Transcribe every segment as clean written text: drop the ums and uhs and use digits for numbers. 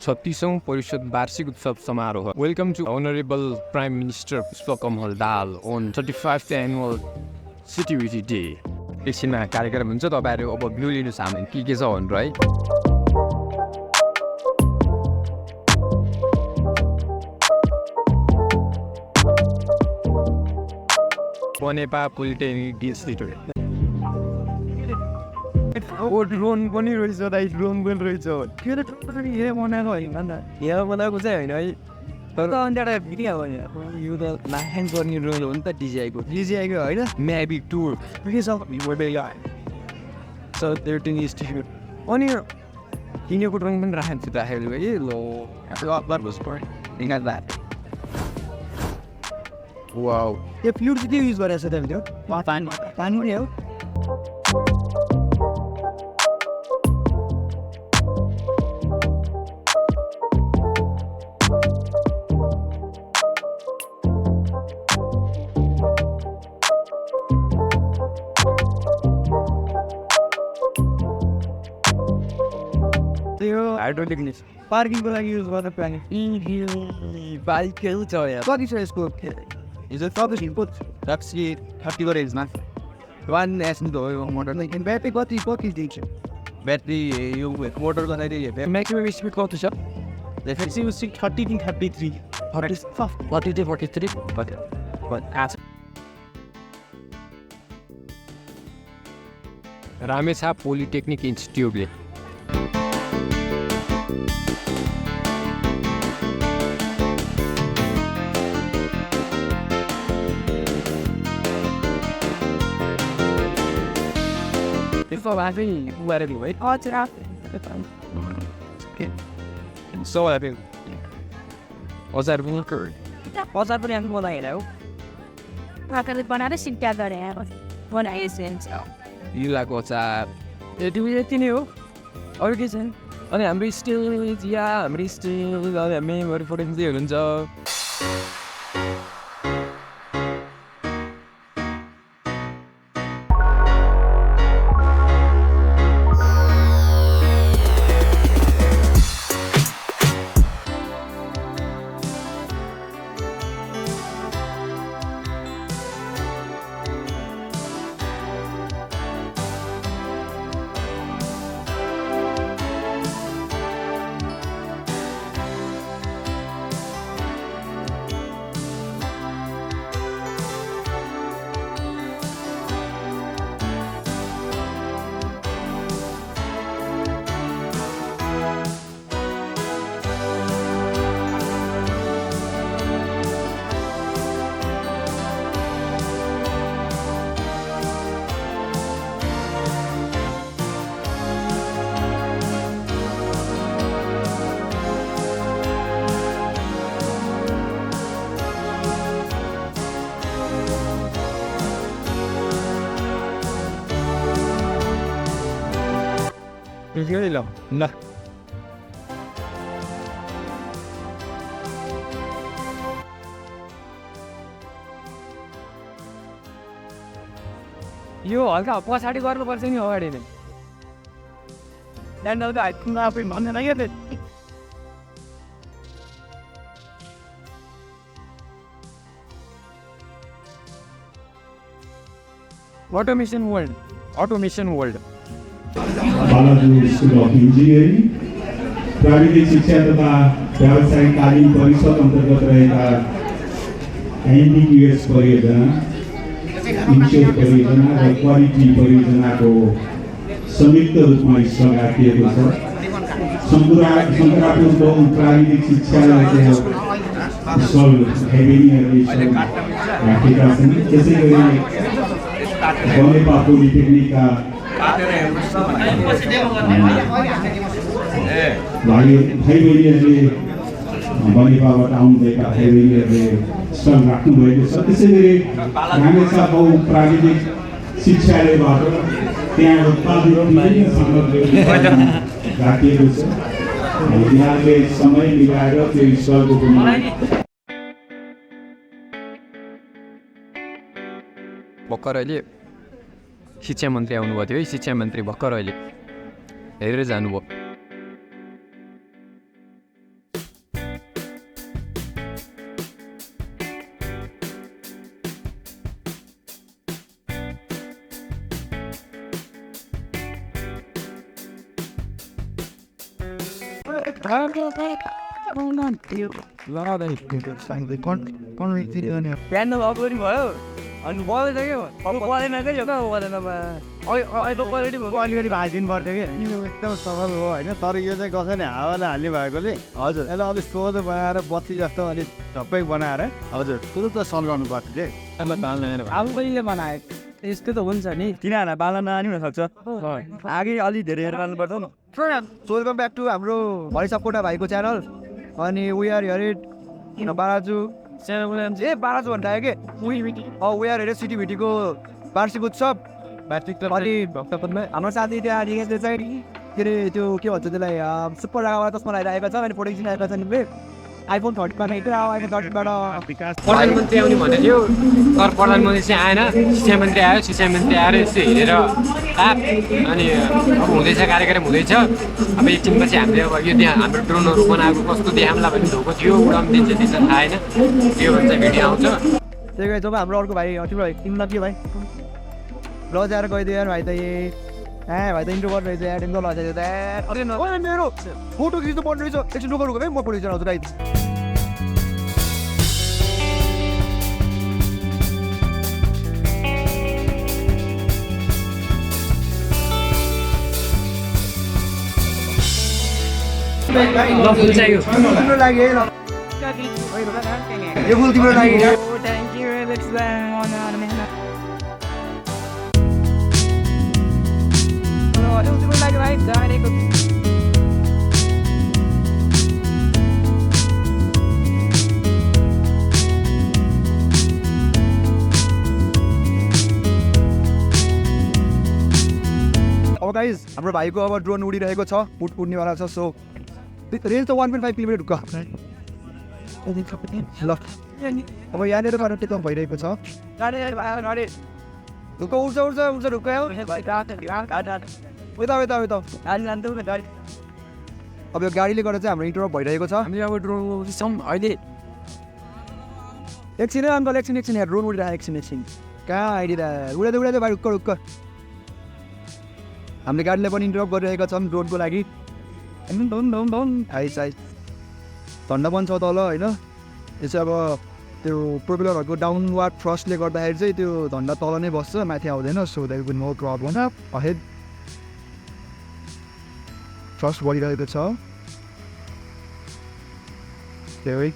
36औं परिषद वार्षिक उत्सव समारोह. Welcome to Honorable Prime Minister Pushpakammal Dal on 35th annual CTEVT Day. एकछिनमा कार्यक्रम हुन्छ, तपाईहरु अब भ्यू लिनुस् हामी के छ भनेर है. Nepal Polytechnic Institute. ओ ड्रोन पनि रहेछ दाइ, ड्रोन पनि रहेछ. त्यो त टोटली यहाँ बनाएको होइन नि त. यहाँ बनाएको चाहिँ होइन है. तर अन्त एउटा भिडियो हो यहाँ. यो त लाइन गर्ने ड्रोन हो नि त DJI को होइन. Mavic 2 because of AI. So 13 is to अनि किनेको ड्रोन पनि राखेको है. लो that was part. Think of that. Wow. यो फ्लुइड चाहिँ युज गरेछ त त्यो. पानी पनि हो. त्यो हाइड्रोलिक पार्किङको लागि युज गर्न पानी. बाइक खेल छ यहाँ. कति छ यसको? Is it probably input? That's the 30 watts man. One S the motor. Like in battery कति दिन्छ? Battery you motor बनाइदिए. Maximum speed कति छ? Let's say you see 30 to 33. 43. But as Ramesa Polytechnic Institute. So I think let it wait. Oh, it's out. Okay. So I think was that really good? What's happening I'm going to know. Akan बनाएर सिक्का गरे बनाइसेन्स. You like what's up? Do we यति नै हो? अरु के छ? अनि हाम्रो स्टिल हाम्रो स्टिल हामी फोरेन्सिक हुन्छ. Really long. No. यो हल्का पछाडी गर्नुपर्छ नि अगाडि नै. ल्यान्डरको हाइट आफै भन्दैन के त्यो. Automation world. Balaju school of engineering प्राविधिक शिक्षा तथा व्यावसायिक तालिम परिषद अन्तर्गत रहेका एनडीक्यूएस परियोजना, इन्स्योर परियोजना र क्वालिटी परियोजनाको संयुक्त रूपमा गाँसिएको छ. शङ्करापुरको प्राविधिक शिक्षालाई स्थल हेबिनीहरूले राखेका छन्. त्यसै गरी नेपाल पोलिटेक्निकका भाइ बहिनीहरूले बनेपाबाट आउनुभएका भाइ बहिनीहरूले स्थल राख्नुभएको छ. त्यसै गरी रामेछाप प्राविधिक शिक्षालयबाट त्यहाँ उत्पादित विभिन्न सामग्रीहरू राखिएको छ. यहाँले समय मिलाएर त्यो स्थलको पनि भर्खर अहिले शिक्षा मन्त्री आउनुभएको थियो है. शिक्षा मन्त्री भर्खर अहिले हेरेर जानुभयो. बिहान अगाडि भयो अनि बलेन क्या अब बलेन क्या यो कहाँ बलेन अहिले क्वालिटी भएको अलिकति भाइदिनु पर्थ्यो कि एकदम सफल हो होइन तर यो चाहिँ कसैले हावाले हाल्ने भएकोले हजुर यसलाई अलिक सोझो बनाएर बत्ती जस्तो अलिक झप्पै बनाएर हजुर सुरु त सल्काउनु पर्थ्यो कि अब कहिले बनाए यस्तो त हुन्छ नि किनभने बाल्न नआनी हुनसक्छ आगे अलिक धेरै हेरेर बाल्नु पर्छ वेलकम ब्याक टु हाम्रो भरिसकोटा भाइको च्यानल अनि वी आर हियर इट बाराजु ए बाराजु भन्दा आयो कि वी आर हेरे सिटिभिटीको वार्षिक उत्सव अनि हाम्रो साथी त्यहाँ त्यो चाहिँ के अरे त्यो के भन्छ त्यसलाई सुपर रागाबाट चस्मा लगाइरहेको छ अनि फोटो खिचिरहेको छ नि आइफोन 30 आइफोन 30बाट प्रधानमन्त्री आउने भनेको थियो तर प्रधानमन्त्री चाहिँ आएन शिक्षा मन्त्री आयो शिक्षा मन्त्री आएर यस्तो हेरेर अनि अब हुँदैछ कार्यक्रम हुँदैछ अब एकछिनपछि हामीले अब यो त्यहाँ हाम्रो ड्रोनहरू बनाएको कस्तो देखाउँला भन्ने धोको थियो उडाउनु दिन्छ थाहा होइन त्यो भन्छ भिडियो आउँछ त्यही भएर जब हाम्रो अर्को भाइ तिम्रो भाइ तिमीलाई के भाइ लजाएर गइदियो यार भाइ त भाइ त इन्ट्रोभर्ट रहेछ यार तिम्रो लजाइदियो त अरे मेरो फोटो खिच्नु पर्ने रहेछ एकछिन रुको रुको है म फोटो खिचेर आउँछु राइट फुल चाहियो तिम्रो लागि है ल यो फुल तिम्रो लागि अब गाइज हाम्रो भाइको अब ड्रोन उडिरहेको छ उड्नेवाला छ सो रेन्ज त 1.5 किलोमिटर ढुक्क ल अब यहाँनिर बाटो टेकअप भइरहेको छ ढुक्क उड्छ उड्छ उड्छ ढुक्क अब यो गाडीले गर्दा चाहिँ हाम्रो इन्टरप्ट भइरहेको छ हामीले अब ड्रोन उड्छौँ अहिले एकछिन है अन्त एकछिन यहाँ ड्रोन उडिरहेको एकछिन कहाँ आइदिँदा उडाउँदै भाइ ढुक्क ढुक्क हामीले गाडीलाई पनि इन्टरप्ट गरिरहेका छौँ ड्रोनको लागि आइस झन्डा पनि छ तल होइन यो चाहिँ अब त्यो प्रोपेलरहरूको डाउनवार्ड थ्रस्टले गर्दाखेरि चाहिँ त्यो झन्डा तल नै बस्छ माथि आउँदैन so that will no problem ahead thrust बढिरहेको छ त्यही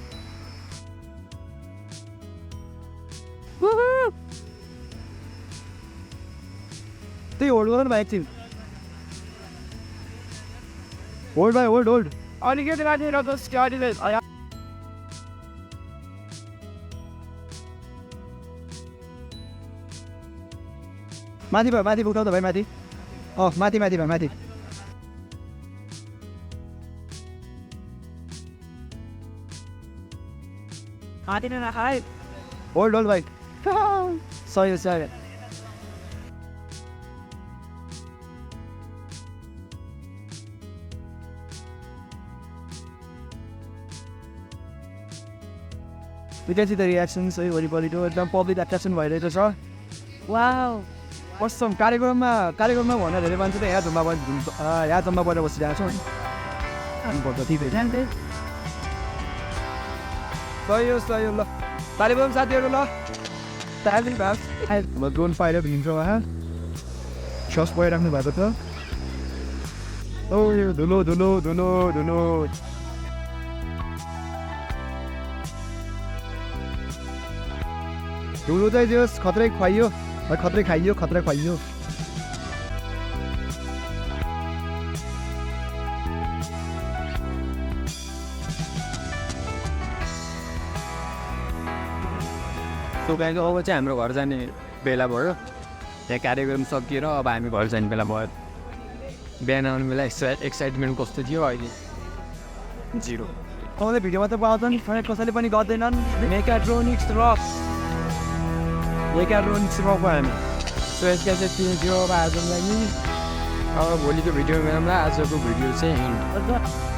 त्यही होल्ड गर न भाइ एकछिन होल्ड भाइ होल्ड अलिकति माथि माथि भयो माथि उठाउ त भाइ माथि माथि माथि भयो माथि होल्ड होल्ड भाइ सही हो सही We can see the reactions है वरिपरि त्यो एकदम पब्लिक एट्र्याक्सन भइरहेको छ वाउ कस्तो कार्यक्रममा भन्दा धेरै मान्छे त यहाँ जम्मा भएर बसिरहेको छ पर्छ सही हो ल ताली बजाउँ साथीहरू ल ताली भाग ड्रोन पाइलट हिँड्छौँ सस भइराख्नु भएको छ ओ यो धुलो धुलो धुलो धुलो धुलो चाहिँ जो खत्रै खुवाइयो खत्रै खाइयो खत्रै खुवाइयो सो गाईको अब चाहिँ हाम्रो घर जाने बेला भयो त्यहाँ कार्यक्रम सकिएर अब हामी घर जाने बेला भयो बिहान आउने बेला एक्साइटमेन्ट कस्तो थियो अहिले जिरो आउँदै भिडियो मात्रै पाउँछन् कसैले पनि गर्दैनन् मेकाट्रोनिक्स रक भयो हामी सो यसका चाहिँ थियो आजको लागि अब भोलिको भिडियोमा आजको भिडियो चाहिँ